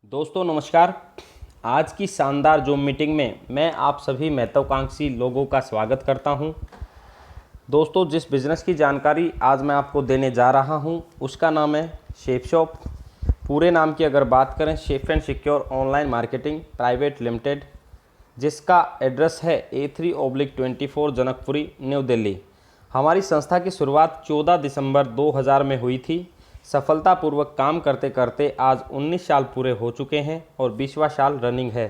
दोस्तों नमस्कार। आज की शानदार जूम मीटिंग में मैं आप सभी महत्वाकांक्षी लोगों का स्वागत करता हूं। दोस्तों, जिस बिज़नेस की जानकारी आज मैं आपको देने जा रहा हूं उसका नाम है शेफ शॉप। पूरे नाम की अगर बात करें, chef and secure online marketing private limited, जिसका एड्रेस है A3/24 जनकपुरी, न्यू दिल्ली। हमारी संस्था की शुरुआत 14 दिसंबर 2000 में हुई थी। सफलतापूर्वक काम करते करते आज 19 साल पूरे हो चुके हैं और 20वां साल रनिंग है।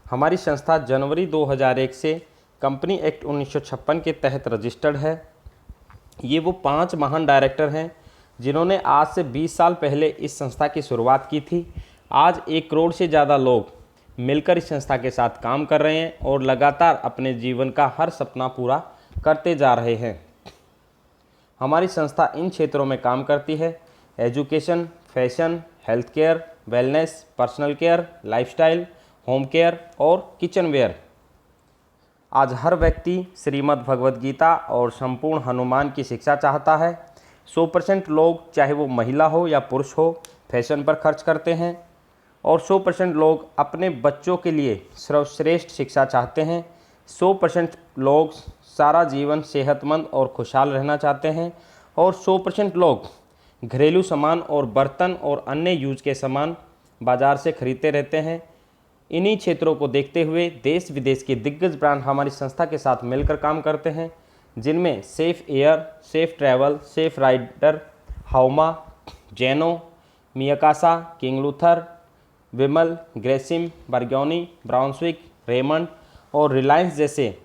हमारी संस्था जनवरी 2001 से कंपनी एक्ट 1956 के तहत रजिस्टर्ड है। ये वो 5 महान डायरेक्टर हैं जिन्होंने आज से 20 साल पहले इस संस्था की शुरुआत की थी। आज 1 करोड़ से ज़्यादा लोग मिलकर इस संस्था के साथ काम कर रहे हैं और लगातार अपने जीवन का हर सपना पूरा करते जा रहे हैं। हमारी संस्था इन क्षेत्रों में काम करती है: education, fashion, health care, wellness, personal care, lifestyle, home care और किचनवेयर। आज हर व्यक्ति श्रीमद् भगवद गीता और संपूर्ण हनुमान की शिक्षा चाहता है। 100% लोग, चाहे वो महिला हो या पुरुष हो, फैशन पर खर्च करते हैं और 100% लोग अपने बच्चों के लिए सर्वश्रेष्ठ शिक्षा चाहते हैं। 100% लोग सारा जीवन सेहतमंद और खुशहाल रहना चाहते हैं और 100% लोग घरेलू सामान और बर्तन और अन्य यूज के सामान बाज़ार से खरीदते रहते हैं। इन्हीं क्षेत्रों को देखते हुए देश विदेश के दिग्गज ब्रांड हमारी संस्था के साथ मिलकर काम करते हैं, जिनमें safe air, safe travel, safe rider, हाउमा, जेनो, मियाकासा, किंग लूथर, विमल, ग्रेसिम, बर्ग्योनी, ब्राउन्सविक, रेमंड और रिलायंस जैसे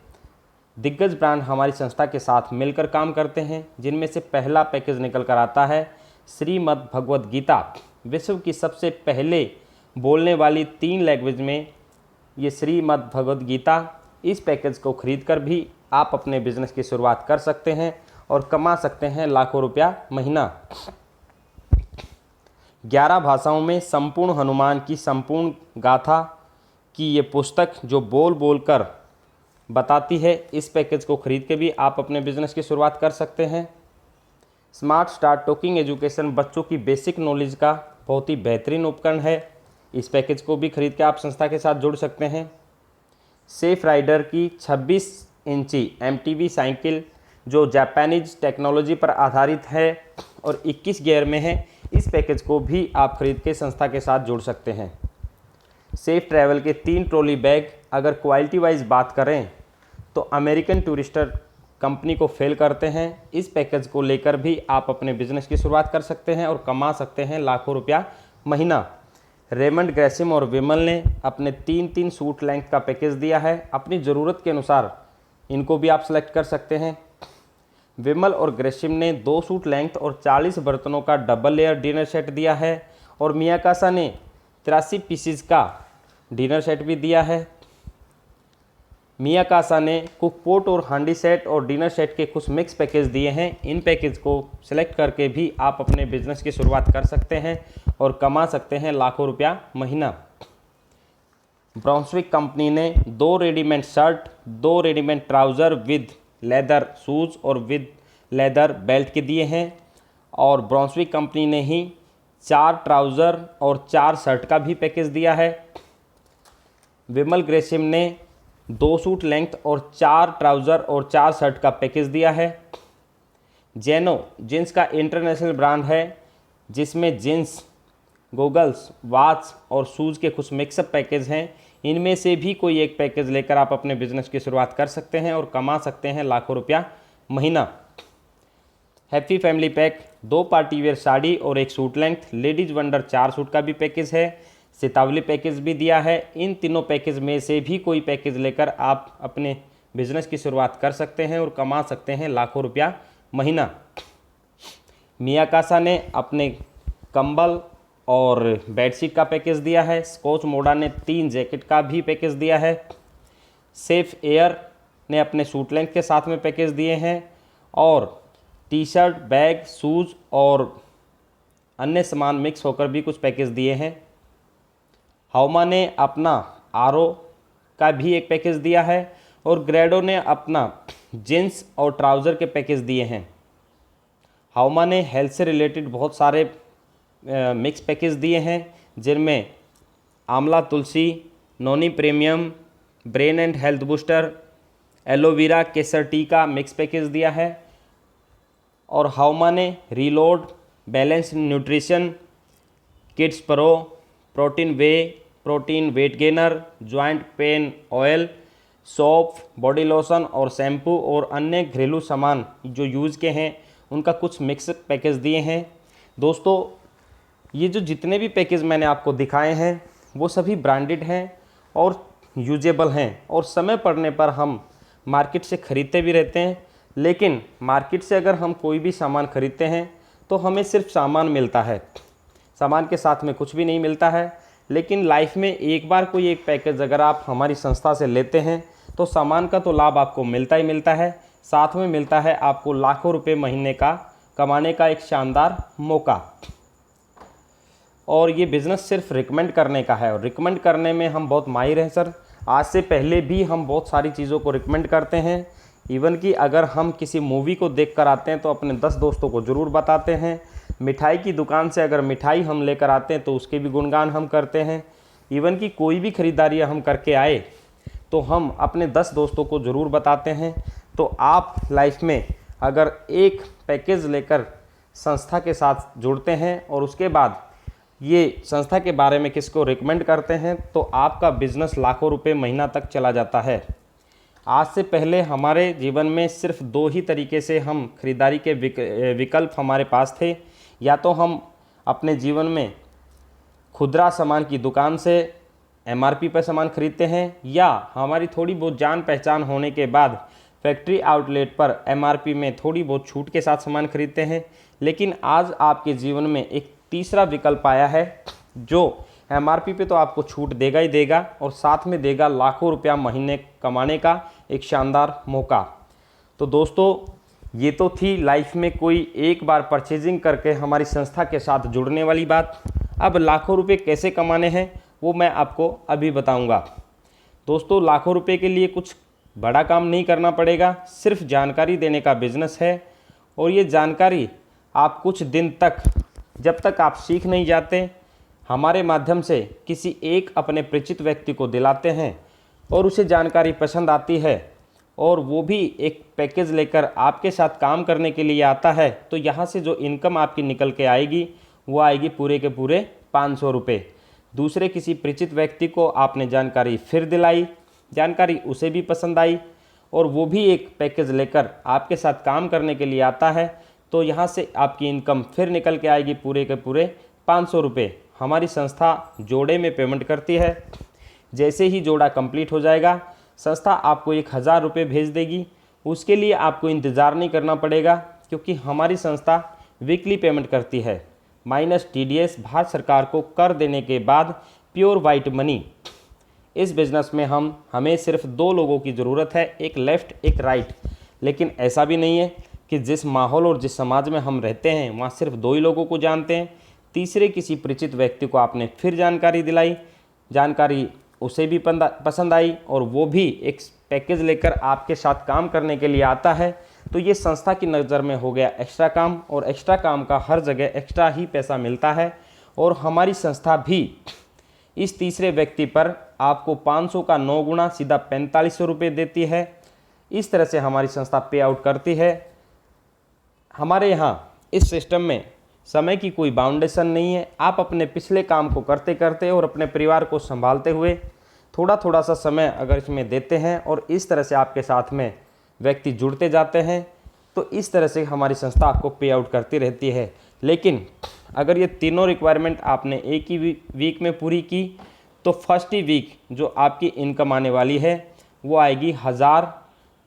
दिग्गज ब्रांड हमारी संस्था के साथ मिलकर काम करते हैं। जिनमें से पहला पैकेज निकल कर आता है श्रीमद् भगवद गीता, विश्व की सबसे पहले बोलने वाली 3 लैंग्वेज में ये श्रीमद् भगवद गीता। इस पैकेज को खरीद कर भी आप अपने बिजनेस की शुरुआत कर सकते हैं और कमा सकते हैं लाखों रुपया महीना। 11 भाषाओं में संपूर्ण हनुमान की संपूर्ण गाथा की ये पुस्तक जो बोल बोल कर बताती है, इस पैकेज को खरीद के भी आप अपने बिजनेस की शुरुआत कर सकते हैं। स्मार्ट स्टार्ट टॉकिंग एजुकेशन बच्चों की बेसिक नॉलेज का बहुत ही बेहतरीन उपकरण है। इस पैकेज को भी खरीद के आप संस्था के साथ जुड़ सकते हैं। सेफ राइडर की 26 इंची MTV साइकिल जो जापानीज टेक्नोलॉजी पर आधारित है और 21 गियर में है, इस पैकेज को भी आप खरीद के संस्था के साथ जुड़ सकते हैं। सेफ ट्रैवल के 3 ट्रॉली बैग, अगर क्वालिटी वाइज बात करें तो अमेरिकन टूरिस्टर कंपनी को फेल करते हैं। इस पैकेज को लेकर भी आप अपने बिजनेस की शुरुआत कर सकते हैं और कमा सकते हैं लाखों रुपया महीना। रेमंड, ग्रेसिम और विमल ने अपने 3-3 सूट लेंथ का पैकेज दिया है। अपनी ज़रूरत के अनुसार इनको भी आप सेलेक्ट कर सकते हैं। विमल और ग्रेसिम ने 2 सूट लेंथ और 40 बर्तनों का डबल लेयर डिनर सेट दिया है और मियाकासा ने 83 पीसीज का डिनर सेट भी दिया है। मियाकासा ने कुकपोट और हांडी सेट और डिनर सेट के कुछ मिक्स पैकेज दिए हैं। इन पैकेज को सिलेक्ट करके भी आप अपने बिजनेस की शुरुआत कर सकते हैं और कमा सकते हैं लाखों रुपया महीना। ब्राउन्सविक कंपनी ने 2 readymade shirt, 2 readymade trouser with leather shoes और विद लेदर बेल्ट के दिए हैं और ब्राउन्सविक कंपनी ने ही 4 ट्राउज़र और 4 शर्ट का भी पैकेज दिया है। विमल ग्रेसिम ने 2 सूट लेंथ और 4 ट्राउज़र और 4 शर्ट का पैकेज दिया है। जेनो जींस का इंटरनेशनल ब्रांड है, जिसमें जींस, गॉगल्स, वॉच और शूज़ के कुछ मिक्सअप पैकेज हैं। इनमें से भी कोई एक पैकेज लेकर आप अपने बिजनेस की शुरुआत कर सकते हैं और कमा सकते हैं लाखों रुपया महीना। Happy family pack 2 party wear sari और 1 suit length, ladies wonder 4 suit का भी पैकेज है। सितावली पैकेज भी दिया है। इन तीनों पैकेज में से भी कोई पैकेज लेकर आप अपने बिजनेस की शुरुआत कर सकते हैं और कमा सकते हैं लाखों रुपया महीना। मियाकासा ने अपने कंबल और बेडशीट का पैकेज दिया है। स्कॉच मोडा ने 3 जैकेट का भी पैकेज दिया है। सेफ एयर ने अपने सूट लेंथ के साथ में पैकेज दिए हैं और टी-शर्ट, बैग, शूज़ और अन्य सामान मिक्स होकर भी कुछ पैकेज दिए हैं। हाउमा ने अपना RO का भी एक पैकेज दिया है और ग्रेडो ने अपना जींस और ट्राउज़र के पैकेज दिए हैं। हाउमा ने हेल्थ से रिलेटेड बहुत सारे मिक्स पैकेज दिए हैं, जिनमें आंवला तुलसी, noni premium, brain and health booster, aloe vera केसर टी का मिक्स पैकेज दिया है। और हाउमा ने reload, balance nutrition, kids pro, protein whey, protein weight gainer, joint pain oil, soap, body lotion और शैम्पू और अन्य घरेलू सामान जो यूज़ के हैं उनका कुछ मिक्स पैकेज दिए हैं। दोस्तों, ये जो जितने भी पैकेज मैंने आपको दिखाए हैं वो सभी ब्रांडेड हैं और यूजेबल हैं और समय पड़ने पर हम मार्केट से ख़रीदते भी रहते हैं। लेकिन मार्केट से अगर हम कोई भी सामान ख़रीदते हैं तो हमें सिर्फ सामान मिलता है, सामान के साथ में कुछ भी नहीं मिलता है। लेकिन लाइफ में एक बार कोई एक पैकेज अगर आप हमारी संस्था से लेते हैं तो सामान का तो लाभ आपको मिलता ही मिलता है, साथ में मिलता है आपको लाखों रुपए महीने का कमाने का एक शानदार मौका। और ये बिज़नेस सिर्फ रिकमेंड करने का है और रिकमेंड करने में हम बहुत माहिर हैं सर। आज से पहले भी हम बहुत सारी चीज़ों को रिकमेंड करते हैं। इवन कि अगर हम किसी मूवी को देख कर आते हैं तो अपने 10 दोस्तों को ज़रूर बताते हैं। मिठाई की दुकान से अगर मिठाई हम लेकर आते हैं तो उसके भी गुणगान हम करते हैं। इवन कि कोई भी ख़रीदारी हम करके आए तो हम अपने 10 दोस्तों को ज़रूर बताते हैं। तो आप लाइफ में अगर एक पैकेज लेकर संस्था के साथ जुड़ते हैं और उसके बाद ये संस्था के बारे में किसको रिकमेंड करते हैं तो आपका बिज़नेस लाखों रुपए महीना तक चला जाता है। आज से पहले हमारे जीवन में सिर्फ 2 ही तरीके से हम खरीदारी के विकल्प हमारे पास थे। या तो हम अपने जीवन में खुदरा सामान की दुकान से एमआरपी पर सामान खरीदते हैं या हमारी थोड़ी बहुत जान पहचान होने के बाद फैक्ट्री आउटलेट पर एमआरपी में थोड़ी बहुत छूट के साथ सामान खरीदते हैं। लेकिन आज आपके जीवन में एक तीसरा विकल्प आया है जो एमआरपी पे तो आपको छूट देगा ही देगा और साथ में देगा लाखों रुपया महीने कमाने का एक शानदार मौका। तो दोस्तों, ये तो थी लाइफ में कोई एक बार परचेजिंग करके हमारी संस्था के साथ जुड़ने वाली बात। अब लाखों रुपए कैसे कमाने हैं वो मैं आपको अभी बताऊंगा। दोस्तों, लाखों रुपए के लिए कुछ बड़ा काम नहीं करना पड़ेगा, सिर्फ जानकारी देने का बिजनेस है। और ये जानकारी आप कुछ दिन तक, जब तक आप सीख नहीं जाते, हमारे माध्यम से किसी एक अपने परिचित व्यक्ति को दिलाते हैं और उसे जानकारी पसंद आती है और वो भी एक पैकेज लेकर आपके साथ काम करने के लिए आता है, तो यहाँ से जो इनकम आपकी निकल के आएगी वो आएगी पूरे के पूरे 500 रुपये। दूसरे किसी परिचित व्यक्ति को आपने जानकारी फिर दिलाई, जानकारी उसे भी पसंद आई और वो भी एक पैकेज लेकर आपके साथ काम करने के लिए आता है, तो यहाँ से आपकी इनकम फिर निकल के आएगी पूरे के पूरे 500 रुपये। हमारी संस्था जोड़े में पेमेंट करती है। जैसे ही जोड़ा कंप्लीट हो जाएगा संस्था आपको 1000 रुपये भेज देगी। उसके लिए आपको इंतज़ार नहीं करना पड़ेगा क्योंकि हमारी संस्था वीकली पेमेंट करती है माइनस TDS भारत सरकार को कर देने के बाद प्योर वाइट मनी। इस बिज़नेस में हमें सिर्फ 2 लोगों की ज़रूरत है, एक लेफ़्ट एक राइट। लेकिन ऐसा भी नहीं है कि जिस माहौल और जिस समाज में हम रहते हैं वहाँ सिर्फ 2 ही लोगों को जानते हैं। तीसरे किसी परिचित व्यक्ति को आपने फिर जानकारी दिलाई, जानकारी उसे भी पसंद आई और वो भी एक पैकेज लेकर आपके साथ काम करने के लिए आता है, तो ये संस्था की नज़र में हो गया एक्स्ट्रा काम। और एक्स्ट्रा काम का हर जगह एक्स्ट्रा ही पैसा मिलता है और हमारी संस्था भी इस तीसरे व्यक्ति पर आपको 500 का 9 गुना सीधा 4500 रुपये देती है। इस तरह से हमारी संस्था पे आउट करती है। हमारे यहाँ इस सिस्टम में समय की कोई बाउंडेशन नहीं है। आप अपने पिछले काम को करते करते और अपने परिवार को संभालते हुए थोड़ा थोड़ा सा समय अगर इसमें देते हैं और इस तरह से आपके साथ में व्यक्ति जुड़ते जाते हैं, तो इस तरह से हमारी संस्था आपको पे आउट करती रहती है। लेकिन अगर ये तीनों रिक्वायरमेंट आपने एक ही वीक में पूरी की तो फर्स्ट ही वीक जो आपकी इनकम आने वाली है वो आएगी 1000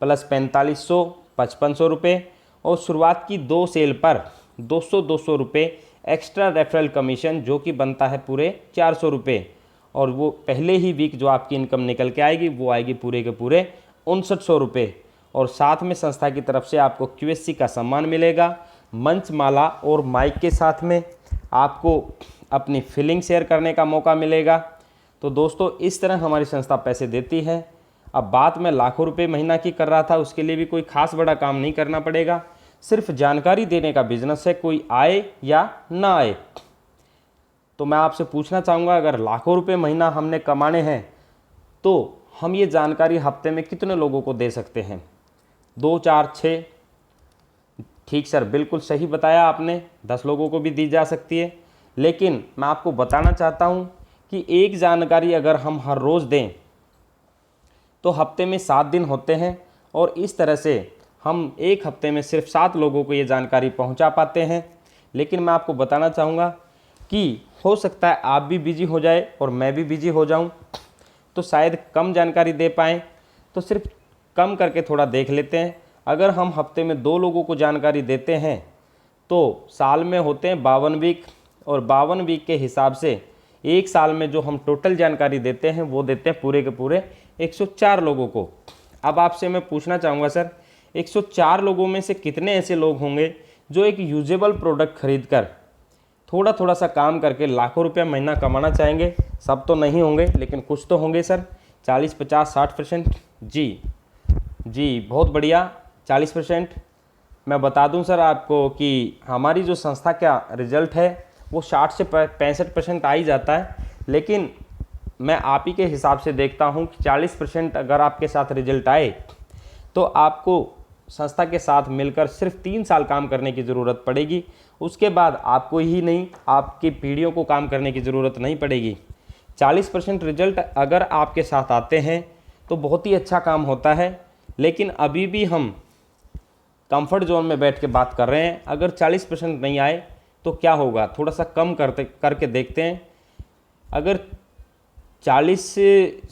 प्लस 4500 5500 रुपये। और शुरुआत की 2 सेल पर 200 रुपये एक्स्ट्रा रेफरल कमीशन जो कि बनता है पूरे 400 रुपये। और वो पहले ही वीक जो आपकी इनकम निकल के आएगी वो आएगी पूरे के पूरे 5900 रुपये। और साथ में संस्था की तरफ से आपको QSC का सम्मान मिलेगा, मंच माला और माइक के साथ में आपको अपनी फीलिंग शेयर करने का मौका मिलेगा। तो दोस्तों, इस तरह हमारी संस्था पैसे देती है। अब बात मैं लाखों रुपए महीना की कर रहा था, उसके लिए भी कोई खास बड़ा काम नहीं करना पड़ेगा, सिर्फ जानकारी देने का बिजनेस है, कोई आए या ना आए। तो मैं आपसे पूछना चाहूँगा, अगर लाखों रुपए महीना हमने कमाने हैं तो हम ये जानकारी हफ्ते में कितने लोगों को दे सकते हैं? 2, 4, 6? ठीक सर, बिल्कुल सही बताया आपने, 10 लोगों को भी दी जा सकती है। लेकिन मैं आपको बताना चाहता हूँ कि एक जानकारी अगर हम हर रोज़ दें तो हफ्ते में 7 दिन होते हैं, और इस तरह से हम एक हफ्ते में सिर्फ 7 लोगों को ये जानकारी पहुंचा पाते हैं। लेकिन मैं आपको बताना चाहूँगा कि हो सकता है आप भी बिजी हो जाए और मैं भी बिजी हो जाऊं, तो शायद कम जानकारी दे पाएँ, तो सिर्फ कम करके थोड़ा देख लेते हैं। अगर हम हफ्ते में 2 लोगों को जानकारी देते हैं तो साल में होते हैं 52 वीक, और 52 वीक के हिसाब से एक साल में जो हम टोटल जानकारी देते हैं वो देते हैं पूरे के पूरे 104 लोगों को। अब आपसे मैं पूछना चाहूँगा सर, 104 लोगों में से कितने ऐसे लोग होंगे जो एक यूजेबल प्रोडक्ट खरीद कर थोड़ा थोड़ा सा काम करके लाखों रुपया महीना कमाना चाहेंगे? सब तो नहीं होंगे, लेकिन कुछ तो होंगे सर। 40, 50, 60%? जी बहुत बढ़िया, 40%। मैं बता दूं सर आपको कि हमारी जो संस्था का रिजल्ट है वो 60 से 65% आ ही जाता है, लेकिन मैं आप ही के हिसाब से देखता हूं कि 40% अगर आपके साथ रिजल्ट आए तो आपको संस्था के साथ मिलकर सिर्फ 3 साल काम करने की ज़रूरत पड़ेगी। उसके बाद आपको ही नहीं, आपकी पीढ़ियों को काम करने की ज़रूरत नहीं पड़ेगी। 40% रिजल्ट अगर आपके साथ आते हैं तो बहुत ही अच्छा काम होता है। लेकिन अभी भी हम कंफर्ट जोन में बैठ के बात कर रहे हैं। अगर 40% नहीं आए तो क्या होगा, थोड़ा सा कम करके देखते हैं। अगर 40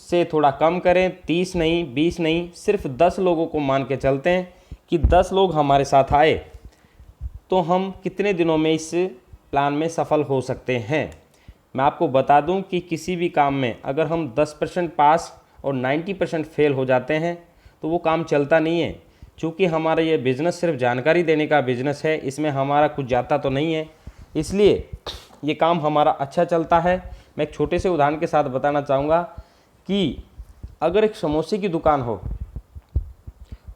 से थोड़ा कम करें, 30 नहीं, 20 नहीं, सिर्फ 10 लोगों को मान के चलते हैं कि 10 लोग हमारे साथ आए तो हम कितने दिनों में इस प्लान में सफल हो सकते हैं। मैं आपको बता दूं कि किसी भी काम में अगर हम 10% पास और 90% फेल हो जाते हैं तो वो काम चलता नहीं है। चूँकि हमारा ये बिज़नेस सिर्फ जानकारी देने का बिज़नेस है, इसमें हमारा कुछ जाता तो नहीं है, इसलिए ये काम हमारा अच्छा चलता है। मैं एक छोटे से उदाहरण के साथ बताना चाहूँगा कि अगर एक समोसे की दुकान हो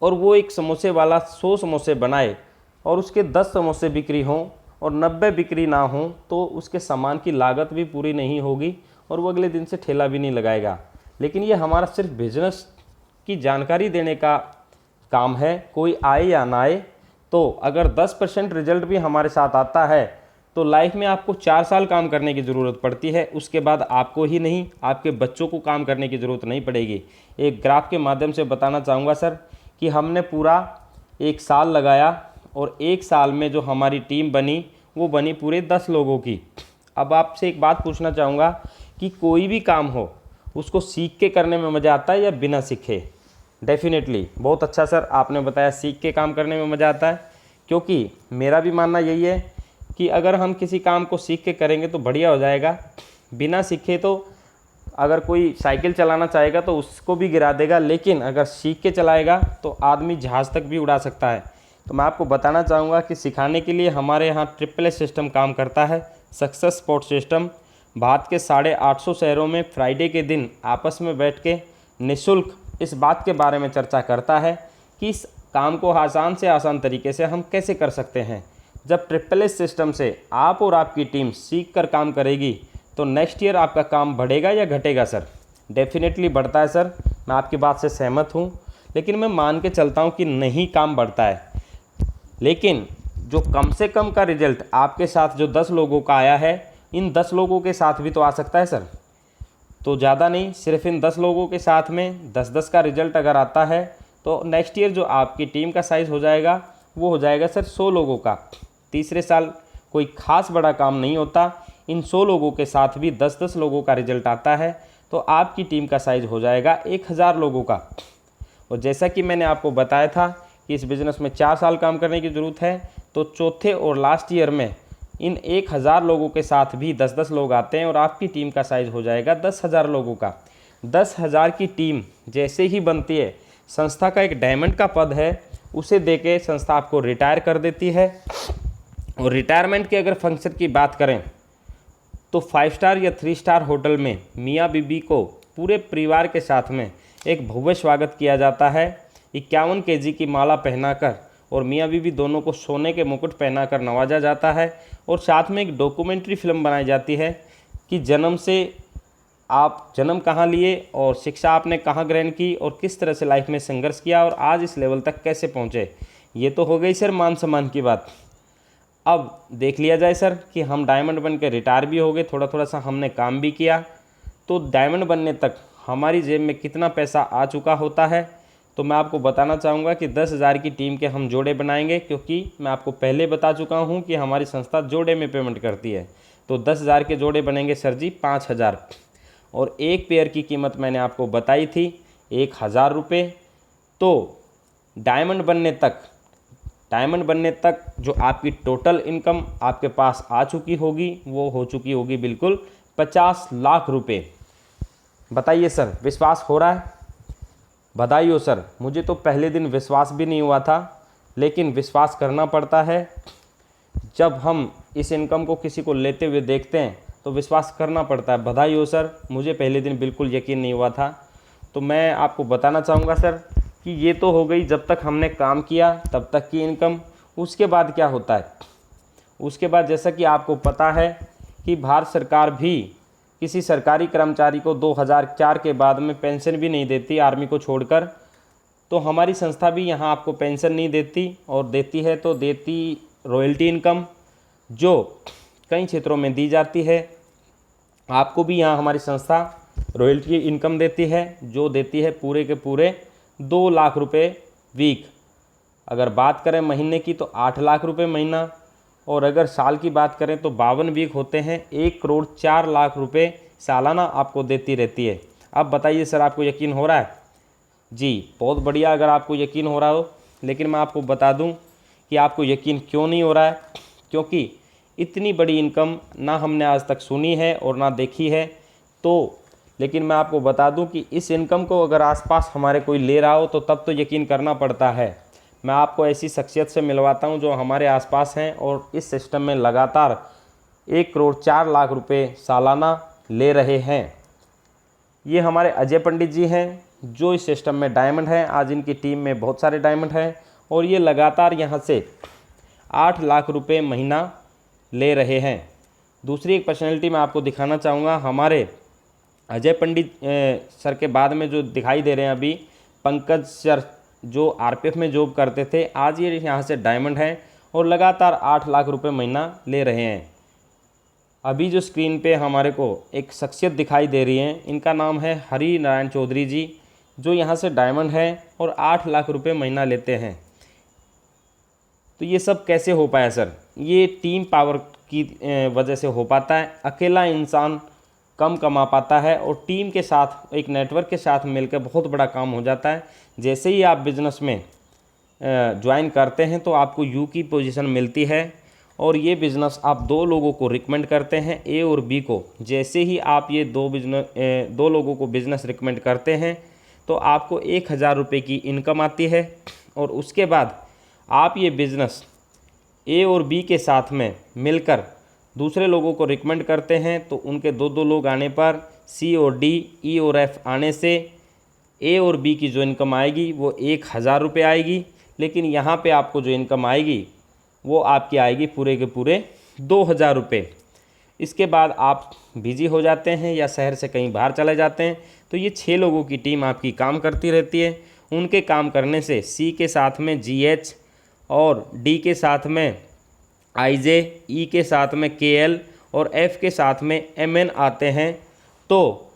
और वो एक समोसे वाला 100 समोसे बनाए और उसके 10 समोसे बिक्री हों और 90 बिक्री ना हो, तो उसके सामान की लागत भी पूरी नहीं होगी और वो अगले दिन से ठेला भी नहीं लगाएगा। लेकिन ये हमारा सिर्फ बिजनेस की जानकारी देने का काम है, कोई आए या ना आए। तो अगर 10% रिजल्ट भी हमारे साथ आता है तो लाइफ में आपको 4 साल काम करने की ज़रूरत पड़ती है। उसके बाद आपको ही नहीं, आपके बच्चों को काम करने की ज़रूरत नहीं पड़ेगी। एक ग्राफ के माध्यम से बताना चाहूँगा सर कि हमने पूरा 1 साल लगाया और 1 साल में जो हमारी टीम बनी वो बनी पूरे 10 लोगों की। अब आपसे एक बात पूछना चाहूँगा कि कोई भी काम हो उसको सीख के करने में मज़ा आता है या बिना सीखे? डेफिनेटली बहुत अच्छा सर आपने बताया, सीख के काम करने में मज़ा आता है, क्योंकि मेरा भी मानना यही है कि अगर हम किसी काम को सीख के करेंगे तो बढ़िया हो जाएगा। बिना सीखे तो अगर कोई साइकिल चलाना चाहेगा तो उसको भी गिरा देगा, लेकिन अगर सीख के चलाएगा तो आदमी जहाज़ तक भी उड़ा सकता है। तो मैं आपको बताना चाहूँगा कि सिखाने के लिए हमारे यहाँ SSS सिस्टम काम करता है, सक्सेस सपोर्ट सिस्टम। भारत के 850 शहरों में फ्राइडे के दिन आपस में बैठ के निःशुल्क इस बात के बारे में चर्चा करता है कि इस काम को आसान से आसान तरीके से हम कैसे कर सकते हैं। जब SSS सिस्टम से आप और आपकी टीम सीख कर काम करेगी तो नेक्स्ट ईयर आपका काम बढ़ेगा या घटेगा सर? डेफिनेटली बढ़ता है सर, मैं आपकी बात से सहमत हूँ, लेकिन मैं मान के चलता हूँ कि नहीं, काम बढ़ता है। लेकिन जो कम से कम का रिजल्ट आपके साथ जो 10 लोगों का आया है, इन 10 लोगों के साथ भी तो आ सकता है सर। तो ज़्यादा नहीं, सिर्फ इन 10 लोगों के साथ में 10-10 का रिजल्ट अगर आता है तो नेक्स्ट ईयर जो आपकी टीम का साइज़ हो जाएगा वो हो जाएगा सर 100 लोगों का। तीसरे साल कोई ख़ास बड़ा काम नहीं होता, इन 100 लोगों के साथ भी 10-10 लोगों का रिजल्ट आता है तो आपकी टीम का साइज़ हो जाएगा 1000 लोगों का। और जैसा कि मैंने आपको बताया था कि इस बिज़नेस में 4 साल काम करने की ज़रूरत है, तो चौथे और लास्ट ईयर में इन 1000 लोगों के साथ भी 10-10 लोग आते हैं और आपकी टीम का साइज़ हो जाएगा 10,000 लोगों का। 10,000 की टीम जैसे ही बनती है, संस्था का एक डायमंड का पद है, उसे देके संस्था आपको रिटायर कर देती है। और रिटायरमेंट के अगर फंक्शन की बात करें तो 5 स्टार या 3 स्टार होटल में मियाँ बीबी को पूरे परिवार के साथ में एक भव्य स्वागत किया जाता है। 51 kg की माला पहनाकर और मियाँ बीबी दोनों को सोने के मुकुट पहनाकर नवाजा जाता है और साथ में एक डॉक्यूमेंट्री फिल्म बनाई जाती है कि जन्म से आप जन्म कहाँ लिए और शिक्षा आपने कहाँ ग्रहण की और किस तरह से लाइफ में संघर्ष किया और आज इस लेवल तक कैसे पहुँचे। ये तो हो गई सर मान सम्मान की बात। अब देख लिया जाए सर कि हम डायमंड बन के रिटायर भी हो गए, थोड़ा थोड़ा सा हमने काम भी किया, तो डायमंड बनने तक हमारी जेब में कितना पैसा आ चुका होता है। तो मैं आपको बताना चाहूँगा कि 10,000 की टीम के हम जोड़े बनाएंगे, क्योंकि मैं आपको पहले बता चुका हूँ कि हमारी संस्था जोड़े में पेमेंट करती है। तो 10,000 के जोड़े बनेंगे सर जी 5,000, और एक पेयर की कीमत मैंने आपको बताई थी 1,000 रुपये। तो डायमंड बनने तक जो आपकी टोटल इनकम आपके पास आ चुकी होगी वो हो चुकी होगी बिल्कुल 50 लाख रुपए। बताइए सर विश्वास हो रहा है? बधाई हो सर। मुझे तो पहले दिन विश्वास भी नहीं हुआ था, लेकिन विश्वास करना पड़ता है। जब हम इस इनकम को किसी को लेते हुए देखते हैं तो विश्वास करना पड़ता है। बधाई हो सर, मुझे पहले दिन बिल्कुल यकीन नहीं हुआ था। तो मैं आपको बताना चाहूँगा सर कि ये तो हो गई जब तक हमने काम किया तब तक की इनकम। उसके बाद क्या होता है? उसके बाद जैसा कि आपको पता है कि भारत सरकार भी किसी सरकारी कर्मचारी को 2004 के बाद में पेंशन भी नहीं देती, आर्मी को छोड़कर। तो हमारी संस्था भी यहाँ आपको पेंशन नहीं देती, और देती है तो देती रॉयल्टी इनकम, जो कई क्षेत्रों में दी जाती है। आपको भी यहाँ हमारी संस्था रॉयल्टी इनकम देती है, जो देती है पूरे के पूरे 2 लाख रुपए वीक। अगर बात करें महीने की तो 8 लाख रुपए महीना, और अगर साल की बात करें तो 52 वीक होते हैं, 1 करोड़ 4 लाख रुपए सालाना आपको देती रहती है। अब बताइए सर आपको यकीन हो रहा है? जी बहुत बढ़िया अगर आपको यकीन हो रहा हो। लेकिन मैं आपको बता दूं कि आपको यकीन क्यों नहीं हो रहा है, क्योंकि इतनी बड़ी इनकम ना हमने आज तक सुनी है और ना देखी है। तो लेकिन मैं आपको बता दूं कि इस इनकम को अगर आसपास हमारे कोई ले रहा हो तो तब तो यकीन करना पड़ता है। मैं आपको ऐसी शख्सियत से मिलवाता हूं जो हमारे आसपास हैं और इस सिस्टम में लगातार 1 करोड़ 4 लाख रुपए सालाना ले रहे हैं। ये हमारे अजय पंडित जी हैं जो इस सिस्टम में डायमंड हैं। आज इनकी टीम में बहुत सारे डायमंड हैं और ये लगातार यहाँ से 8 लाख रुपए महीना ले रहे हैं। दूसरी एक पर्सनैलिटी मैं आपको दिखाना चाहूँगा। हमारे अजय पंडित सर के बाद में जो दिखाई दे रहे हैं अभी, पंकज सर जो आरपीएफ में जॉब करते थे, आज ये यहाँ से डायमंड हैं और लगातार 8 लाख रुपए महीना ले रहे हैं। अभी जो स्क्रीन पे हमारे को एक शख्सियत दिखाई दे रही है, इनका नाम है हरि नारायण चौधरी जी, जो यहाँ से डायमंड है और 8 लाख रुपए महीना लेते हैं। तो ये सब कैसे हो पाया सर? ये टीम पावर की वजह से हो पाता है। अकेला इंसान कम कमा पाता है और टीम के साथ, एक नेटवर्क के साथ मिलकर बहुत बड़ा काम हो जाता है। जैसे ही आप बिज़नेस में ज्वाइन करते हैं तो आपको यू की पोजीशन मिलती है और ये बिज़नेस आप 2 लोगों को रिकमेंड करते हैं, ए और बी को। जैसे ही आप ये 2 लोगों को बिज़नेस रिकमेंड करते हैं तो आपको 1,000 रुपये की इनकम आती है और उसके बाद आप ये बिज़नेस ए और बी के साथ में मिलकर दूसरे लोगों को रिकमेंड करते हैं। तो उनके 2 लोग आने पर सी और डी, ई और एफ आने से ए और बी की जो इनकम आएगी वो 1,000 रुपये आएगी। लेकिन यहाँ पे आपको जो इनकम आएगी वो आपकी आएगी पूरे के पूरे 2,000 रुपये। इसके बाद आप बिजी हो जाते हैं या शहर से कहीं बाहर चले जाते हैं तो ये 6 लोगों की टीम आपकी काम करती रहती है। उनके काम करने से सी के साथ में GH और डी के साथ में IJ, ई के साथ में KL और F के साथ में MN आते हैं। तो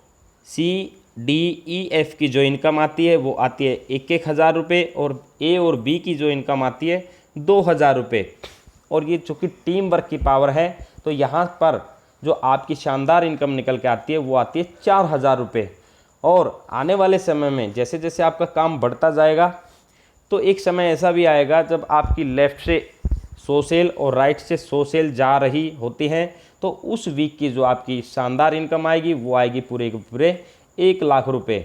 CDEF की जो इनकम आती है वो आती है 1,000 रुपये और A और B की जो इनकम आती है 2,000 रुपये। और ये चूँकि टीम वर्क की पावर है तो यहाँ पर जो आपकी शानदार इनकम निकल के आती है वो आती है 4,000 रुपये। और आने वाले समय में जैसे जैसे आपका काम बढ़ता जाएगा तो एक समय ऐसा भी आएगा जब आपकी लेफ़्ट से 100 सेल और राइट से 100 सेल जा रही होती हैं तो उस वीक की जो आपकी शानदार इनकम आएगी वो आएगी पूरे के पूरे 1 लाख रुपये।